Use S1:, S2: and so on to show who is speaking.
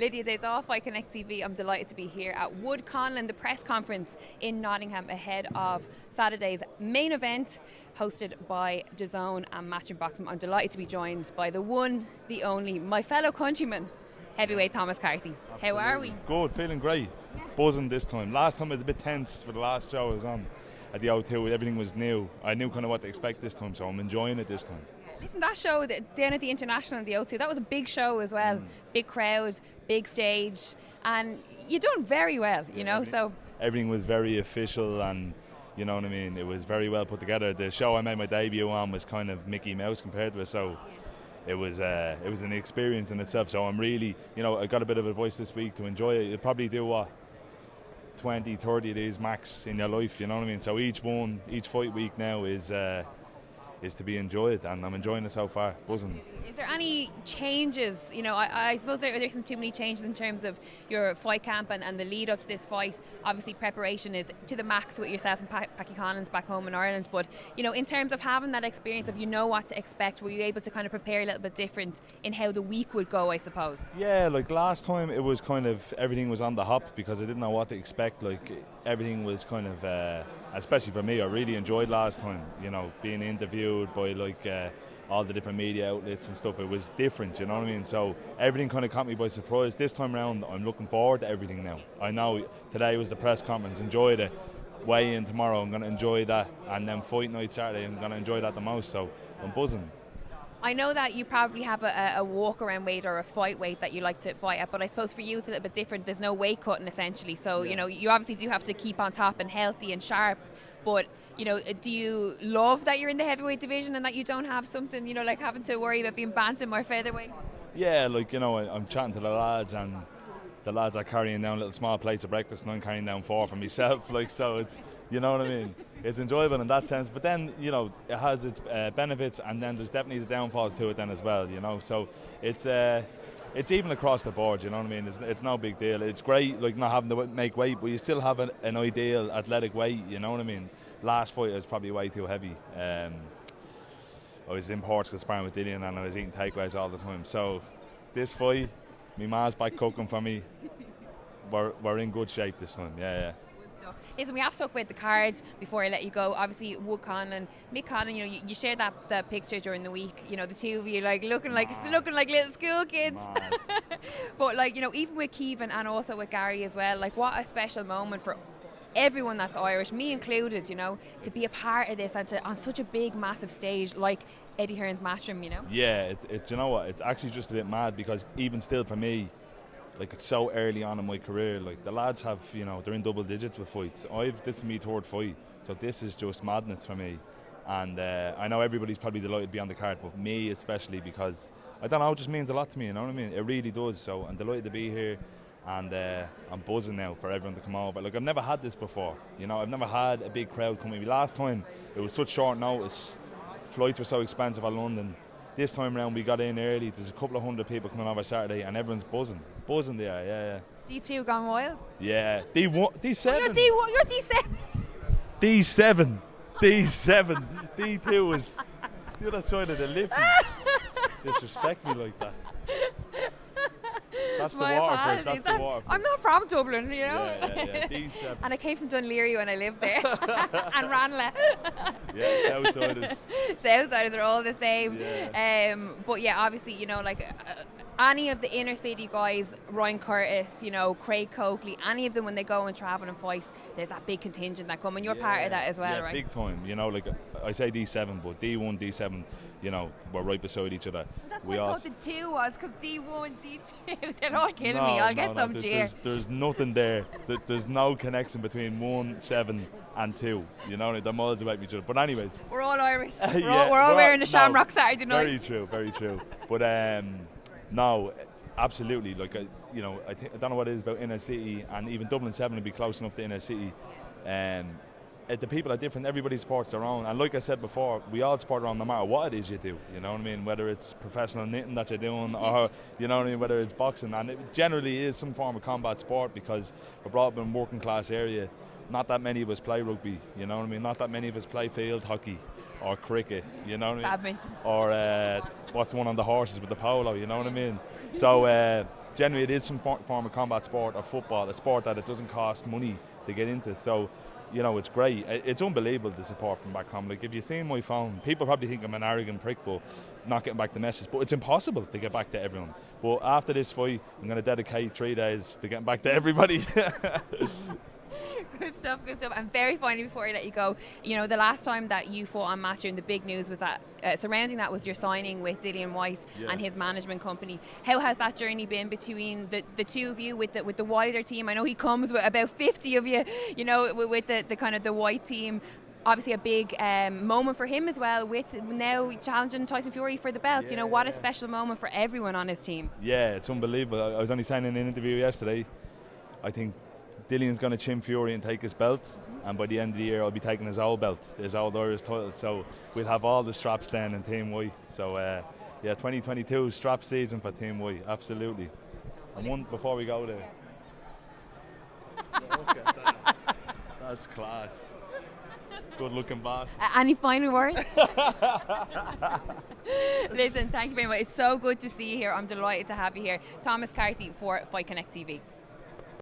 S1: Lydia Days off I Connect TV. I'm delighted to be here at Wood Conlon, the press conference in Nottingham ahead of Saturday's main event hosted by DAZN and Match and Boxing. I'm delighted to be joined by the one, the only, my fellow countryman, heavyweight Thomas Carty. How are we?
S2: Good, feeling great. Yeah. Buzzing this time. Last time I was a bit tense for the last show I was on at the O2. Everything was new. I knew kind of what to expect this time, so I'm enjoying it this time.
S1: Listen, that show down at the International and the O2, that was a big show as well. Big crowd, big stage, and you done very well, you know.
S2: Everything was very official, and you know what I mean. It was very well put together. The show I made my debut on was kind of Mickey Mouse compared to it, so it was an experience in itself. So I'm really, I got a bit of advice this week to enjoy it. You'll probably do 20, 30 of these max in your life, you know what I mean. So each fight week now is to be enjoyed, and I'm enjoying it so far. Buzzing.
S1: Is there any changes? I suppose there isn't too many changes in terms of your fight camp and the lead up to this fight. Obviously preparation is to the max with yourself and Packy Collins back home in Ireland, but in terms of having that experience of what to expect, were you able to kind of prepare a little bit different in how the week would go, I suppose?
S2: Yeah, like last time it was kind of everything was on the hop because I didn't know what to expect. Like everything was kind of especially for me, I really enjoyed last time, being interviewed by all the different media outlets and stuff. It was different, you know what I mean? So everything kind of caught me by surprise. This time around, I'm looking forward to everything now. I know today was the press conference, enjoyed it. Weigh in tomorrow, I'm going to enjoy that. And then fight night Saturday, I'm going to enjoy that the most. So I'm buzzing.
S1: I know that you probably have a walk-around weight or a fight weight that you like to fight at, but I suppose for you it's a little bit different. There's no weight cutting essentially, so you obviously do have to keep on top and healthy and sharp, but do you love that you're in the heavyweight division and that you don't have something, like having to worry about being bantam or featherweight?
S2: Yeah, I'm chatting to the lads, and the lads are carrying down little small plates of breakfast and I'm carrying down 4 for myself, so it's, you know what I mean? It's enjoyable in that sense, but then, it has its benefits, and then there's definitely the downfalls to it then as well, so it's even across the board, you know what I mean? It's no big deal. It's great, not having to make weight, but you still have an ideal athletic weight, you know what I mean? Last fight I was probably way too heavy. I was in Portugal sparring with Dillian and I was eating takeaways all the time. So this fight, my ma's back cooking for me. We're in good shape this time, yeah.
S1: Stuff. Listen, we have to talk about the cards before I let you go. Obviously, Wood Conlon, Mick Conlon, you shared that picture during the week. The two of you looking like little school kids. But even with Keevan and also with Gary as well, what a special moment for everyone that's Irish, me included, to be a part of this and on such a big, massive stage like Eddie Hearn's Matchroom,
S2: Yeah, it's you know what? It's actually just a bit mad because even still for me, it's so early on in my career. The lads have, they're in double digits with fights. This is my 3rd fight, so this is just madness for me. And I know everybody's probably delighted to be on the card, but me especially because, I don't know, it just means a lot to me, you know what I mean? It really does, so I'm delighted to be here. And I'm buzzing now for everyone to come over. I've never had this before, I've never had a big crowd come with me. Last time, it was such short notice. The flights were so expensive at London. This time around, we got in early. There's a couple of hundred people coming over Saturday, and everyone's buzzing. Buzzing there, yeah.
S1: D2 gone wild?
S2: Yeah. D1, D7.
S1: You're D1, you're D7.
S2: D7. D7. D2 was the other side of the lift. Disrespect me like that. That's
S1: my
S2: the water
S1: apologies.
S2: That's the water
S1: I'm not from Dublin,
S2: Yeah. D7.
S1: And I came from Dunleary when I lived there. And Ranelagh.
S2: Yeah, Southsiders.
S1: Southsiders are all the same.
S2: Yeah.
S1: But yeah, obviously, any of the inner city guys, Ryan Curtis, Craig Coakley, any of them when they go and travel and fight, there's that big contingent that come, and you're part of that as well, right?
S2: Big time. I say D7, but D1, D7, we're right beside each other.
S1: That's what I thought the 2 was, because D1, D2, they're all killing me. I'll get some cheer.
S2: There's nothing there. There's no connection between 1, 7 and 2. They're miles away from each other. But anyways.
S1: We're all Irish. We're all wearing the Shamrock Saturday night.
S2: Very true, very true. But no, absolutely. I don't know what it is about inner city, and even Dublin 7 would be close enough to inner city. The people are different. Everybody supports their own, and like I said before, we all support our own no matter what it is you do. You know what I mean? Whether it's professional knitting that you're doing, or whether it's boxing, and it generally is some form of combat sport because we're brought up in a working class area. Not that many of us play rugby. You know what I mean? Not that many of us play field hockey or cricket. You know what I mean?
S1: Badminton.
S2: Or what's the one on the horses with the polo? You know what I mean? So generally it is some form of combat sport or football, a sport that it doesn't cost money to get into. So, it's great. It's unbelievable, the support from back home. Like, if you see my phone, people probably think I'm an arrogant prick, but not getting back the message. But it's impossible to get back to everyone. But after this fight, I'm going to dedicate 3 days to getting back to everybody.
S1: Good stuff, good stuff. And very finally, before I let you go, the last time that you fought on Matchroom, the big news was that surrounding that was your signing with Dillian White and his management company. How has that journey been between the two of you with the wider team? I know he comes with about 50 of you, with the kind of the White team. Obviously a big moment for him as well, with now challenging Tyson Fury for the belts. What a special moment for everyone on his team. Yeah,
S2: it's unbelievable. I was only saying in an interview yesterday, I think Dillian's going to chin Fury and take his belt, and by the end of the year I'll be taking his old belt, his old Irish title, so we'll have all the straps then in Team White. So 2022 strap season for Team White, absolutely. And one before we go there. Look at that. That's class. Good looking boss.
S1: Any final words? Listen, thank you very much. It's so good to see you here. I'm delighted to have you here. Thomas Carty for Fight Connect TV.